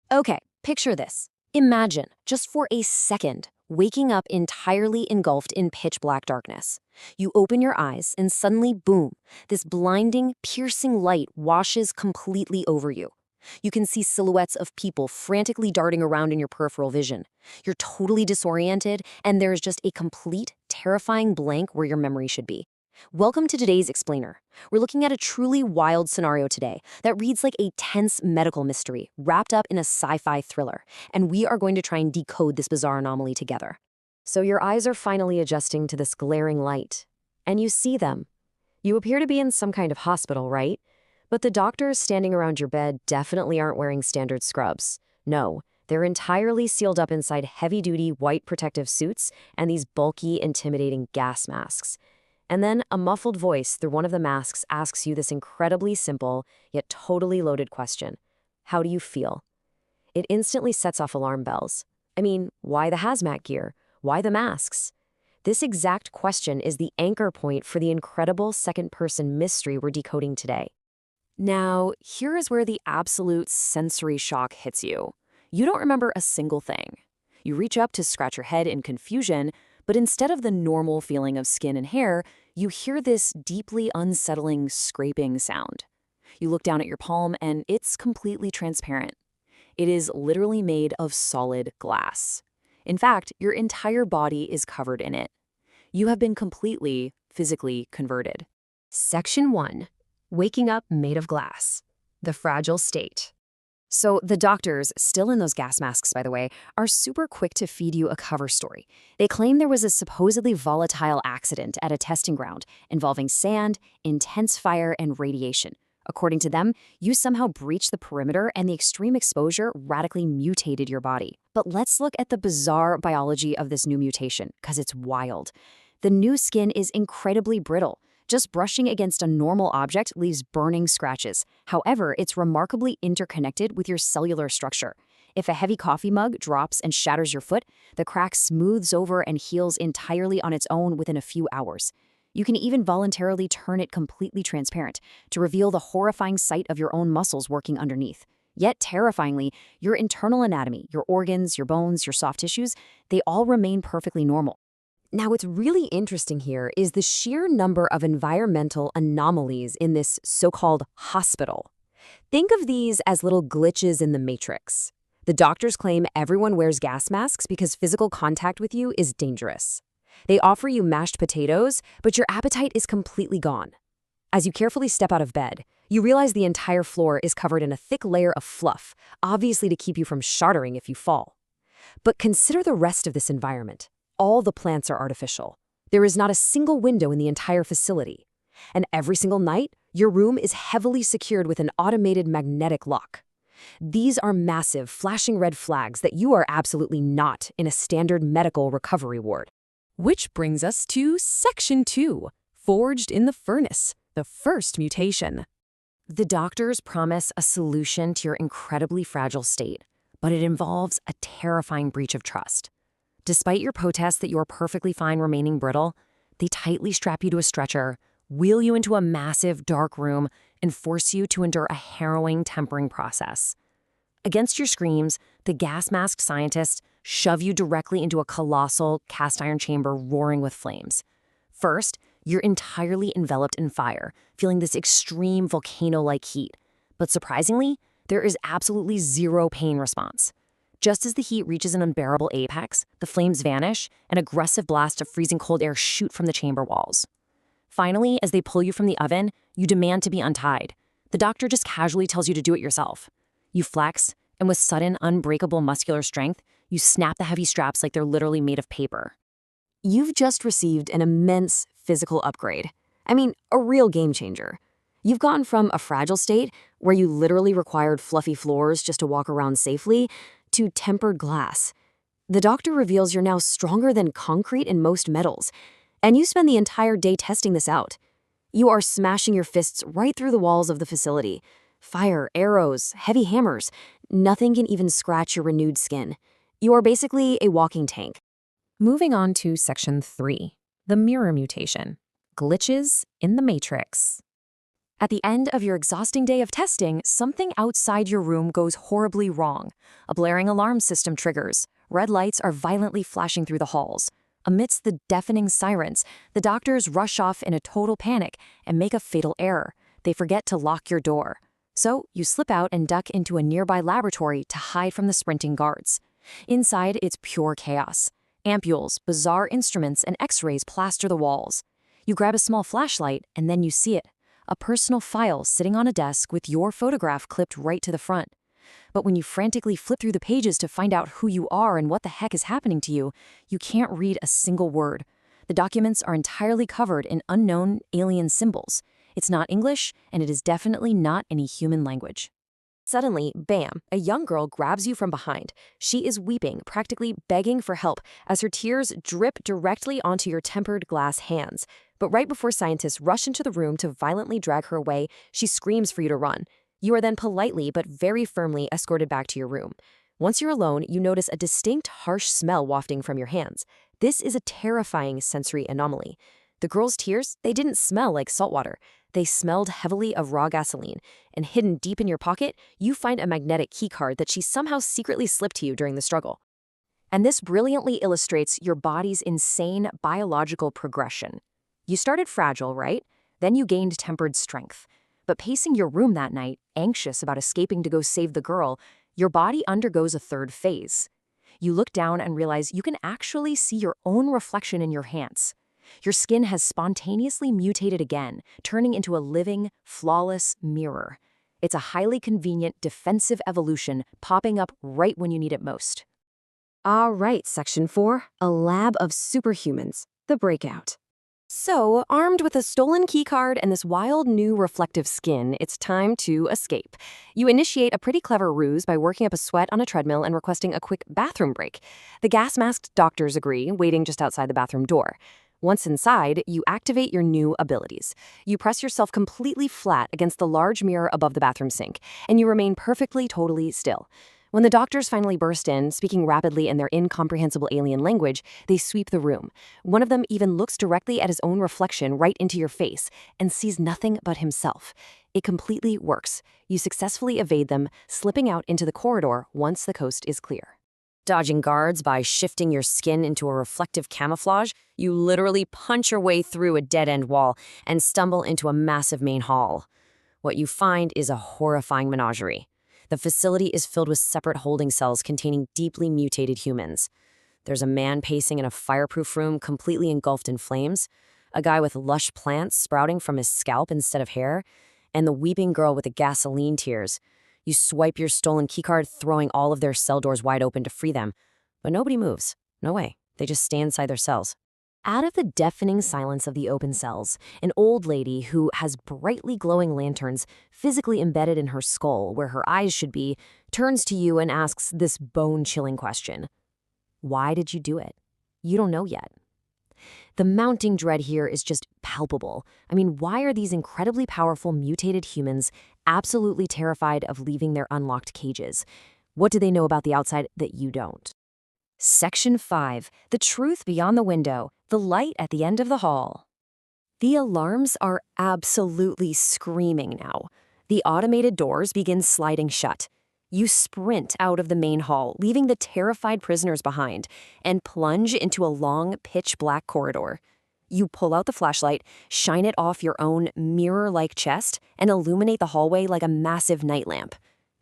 Okay, picture this. Imagine, just for a second, waking up entirely engulfed in pitch black darkness. You open your eyes, and suddenly, boom, this blinding, piercing light washes completely over you. You can see silhouettes of people frantically darting around in your peripheral vision. You're totally disoriented, and there's just a complete, terrifying blank where your memory should be. Welcome to today's Explainer. We're looking at a truly wild scenario today that reads like a tense medical mystery wrapped up in a sci-fi thriller, and we are going to try and decode this bizarre anomaly together. So your eyes are finally adjusting to this glaring light, and you see them. You appear to be in some kind of hospital, right? But the doctors standing around your bed definitely aren't wearing standard scrubs. No, they're entirely sealed up inside heavy-duty white protective suits and these bulky, intimidating gas masks. And then a muffled voice through one of the masks asks you this incredibly simple, yet totally loaded question. How do you feel? It instantly sets off alarm bells. I mean, why the hazmat gear? Why the masks? This exact question is the anchor point for the incredible second-person mystery we're decoding today. Now, here is where the absolute sensory shock hits you. You don't remember a single thing. You reach up to scratch your head in confusion, but instead of the normal feeling of skin and hair, you hear this deeply unsettling scraping sound. You look down at your palm and it's completely transparent. It is literally made of solid glass. In fact, your entire body is covered in it. You have been completely, physically converted. Section 1. Waking up made of glass. The fragile state. So the doctors, still in those gas masks by the way, are super quick to feed you a cover story. They claim there was a supposedly volatile accident at a testing ground involving sand, intense fire, and radiation. According to them, you somehow breached the perimeter and the extreme exposure radically mutated your body. But let's look at the bizarre biology of this new mutation, because it's wild. The new skin is incredibly brittle. Just brushing against a normal object leaves burning scratches. However, it's remarkably interconnected with your cellular structure. If a heavy coffee mug drops and shatters your foot, the crack smooths over and heals entirely on its own within a few hours. You can even voluntarily turn it completely transparent to reveal the horrifying sight of your own muscles working underneath. Yet, terrifyingly, your internal anatomy, your organs, your bones, your soft tissues, they all remain perfectly normal. Now, what's really interesting here is the sheer number of environmental anomalies in this so-called hospital. Think of these as little glitches in the matrix. The doctors claim everyone wears gas masks because physical contact with you is dangerous. They offer you mashed potatoes, but your appetite is completely gone. As you carefully step out of bed, you realize the entire floor is covered in a thick layer of fluff, obviously to keep you from shuddering if you fall. But consider the rest of this environment. All the plants are artificial. There is not a single window in the entire facility. And every single night, your room is heavily secured with an automated magnetic lock. These are massive, flashing red flags that you are absolutely not in a standard medical recovery ward. Which brings us to Section 2, Forged in the Furnace, the first mutation. The doctors promise a solution to your incredibly fragile state, but it involves a terrifying breach of trust. Despite your protests that you're perfectly fine remaining brittle, they tightly strap you to a stretcher, wheel you into a massive, dark room, and force you to endure a harrowing tempering process. Against your screams, the gas-masked scientists shove you directly into a colossal cast-iron chamber roaring with flames. First, you're entirely enveloped in fire, feeling this extreme volcano-like heat. But surprisingly, there is absolutely zero pain response. Just as the heat reaches an unbearable apex, the flames vanish, and aggressive blasts of freezing cold air shoot from the chamber walls. Finally, as they pull you from the oven, you demand to be untied. The doctor just casually tells you to do it yourself. You flex, and with sudden, unbreakable muscular strength, you snap the heavy straps like they're literally made of paper. You've just received an immense physical upgrade. I mean, a real game changer. You've gone from a fragile state, where you literally required fluffy floors just to walk around safely, to tempered glass. The doctor reveals you're now stronger than concrete in most metals, and you spend the entire day testing this out. You are smashing your fists right through the walls of the facility. Fire, arrows, heavy hammers. Nothing can even scratch your renewed skin. You are basically a walking tank. Moving on to Section 3, the mirror mutation. Glitches in the matrix. At the end of your exhausting day of testing, something outside your room goes horribly wrong. A blaring alarm system triggers. Red lights are violently flashing through the halls. Amidst the deafening sirens, the doctors rush off in a total panic and make a fatal error. They forget to lock your door. So you slip out and duck into a nearby laboratory to hide from the sprinting guards. Inside, it's pure chaos. Ampules, bizarre instruments, and x-rays plaster the walls. You grab a small flashlight, and then you see it. A personal file sitting on a desk with your photograph clipped right to the front. But when you frantically flip through the pages to find out who you are and what the heck is happening to you, you can't read a single word. The documents are entirely covered in unknown alien symbols. It's not English, and it is definitely not any human language. Suddenly, bam, a young girl grabs you from behind. She is weeping, practically begging for help, as her tears drip directly onto your tempered glass hands. But right before scientists rush into the room to violently drag her away, she screams for you to run. You are then politely but very firmly escorted back to your room. Once you're alone, you notice a distinct, harsh smell wafting from your hands. This is a terrifying sensory anomaly. The girl's tears, they didn't smell like salt water. They smelled heavily of raw gasoline, and hidden deep in your pocket, you find a magnetic keycard that she somehow secretly slipped to you during the struggle. And this brilliantly illustrates your body's insane biological progression. You started fragile, right? Then you gained tempered strength. But pacing your room that night, anxious about escaping to go save the girl, your body undergoes a third phase. You look down and realize you can actually see your own reflection in your hands. Your skin has spontaneously mutated again, turning into a living, flawless mirror. It's a highly convenient defensive evolution popping up right when you need it most. All right, Section 4, a lab of superhumans, the breakout. So, armed with a stolen keycard and this wild new reflective skin, it's time to escape. You initiate a pretty clever ruse by working up a sweat on a treadmill and requesting a quick bathroom break. The gas-masked doctors agree, waiting just outside the bathroom door. Once inside, you activate your new abilities. You press yourself completely flat against the large mirror above the bathroom sink, and you remain perfectly, totally still. When the doctors finally burst in, speaking rapidly in their incomprehensible alien language, they sweep the room. One of them even looks directly at his own reflection right into your face and sees nothing but himself. It completely works. You successfully evade them, slipping out into the corridor once the coast is clear. Dodging guards by shifting your skin into a reflective camouflage, you literally punch your way through a dead-end wall and stumble into a massive main hall. What you find is a horrifying menagerie. The facility is filled with separate holding cells containing deeply mutated humans. There's a man pacing in a fireproof room completely engulfed in flames, a guy with lush plants sprouting from his scalp instead of hair, and the weeping girl with the gasoline tears. You swipe your stolen keycard, throwing all of their cell doors wide open to free them. But nobody moves. No way. They just stay inside their cells. Out of the deafening silence of the open cells, an old lady who has brightly glowing lanterns physically embedded in her skull where her eyes should be, turns to you and asks this bone-chilling question. Why did you do it? You don't know yet. The mounting dread here is just palpable. I mean, why are these incredibly powerful mutated humans absolutely terrified of leaving their unlocked cages? What do they know about the outside that you don't? Section 5, the truth beyond the window, the light at the end of the hall. The alarms are absolutely screaming now. The automated doors begin sliding shut. You sprint out of the main hall, leaving the terrified prisoners behind, and plunge into a long, pitch-black corridor. You pull out the flashlight, shine it off your own mirror-like chest, and illuminate the hallway like a massive night lamp.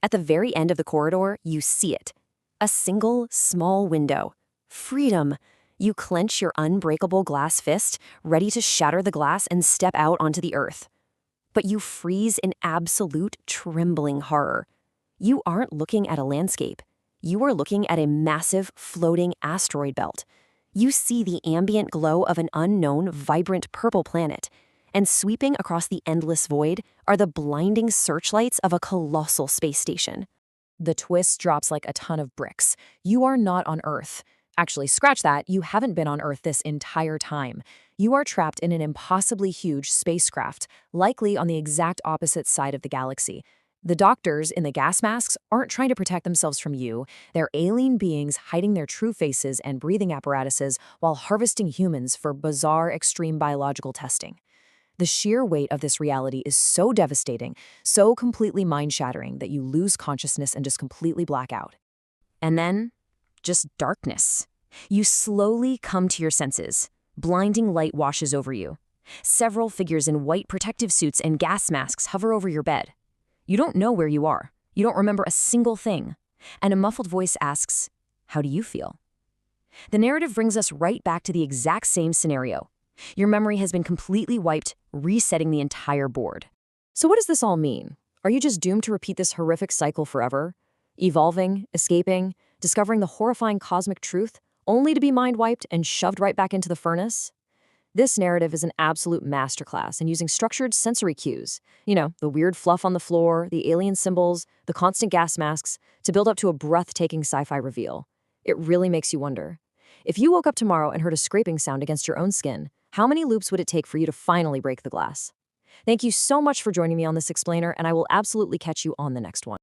At the very end of the corridor, you see it. A single, small window. Freedom. You clench your unbreakable glass fist, ready to shatter the glass and step out onto the earth. But you freeze in absolute, trembling horror. You aren't looking at a landscape. You are looking at a massive, floating asteroid belt. You see the ambient glow of an unknown, vibrant purple planet. And sweeping across the endless void are the blinding searchlights of a colossal space station. The twist drops like a ton of bricks. You are not on Earth. Actually, scratch that, you haven't been on Earth this entire time. You are trapped in an impossibly huge spacecraft, likely on the exact opposite side of the galaxy. The doctors in the gas masks aren't trying to protect themselves from you. They're alien beings hiding their true faces and breathing apparatuses while harvesting humans for bizarre extreme biological testing. The sheer weight of this reality is so devastating, so completely mind-shattering that you lose consciousness and just completely black out. And then, just darkness. You slowly come to your senses. Blinding light washes over you. Several figures in white protective suits and gas masks hover over your bed. You don't know where you are. You don't remember a single thing. And a muffled voice asks, "How do you feel?" The narrative brings us right back to the exact same scenario. Your memory has been completely wiped, resetting the entire board. So what does this all mean? Are you just doomed to repeat this horrific cycle forever? Evolving, escaping, discovering the horrifying cosmic truth, only to be mind-wiped and shoved right back into the furnace? This narrative is an absolute masterclass in using structured sensory cues. The weird fluff on the floor, the alien symbols, the constant gas masks, to build up to a breathtaking sci-fi reveal. It really makes you wonder. If you woke up tomorrow and heard a scraping sound against your own skin, how many loops would it take for you to finally break the glass? Thank you so much for joining me on this explainer, and I will absolutely catch you on the next one.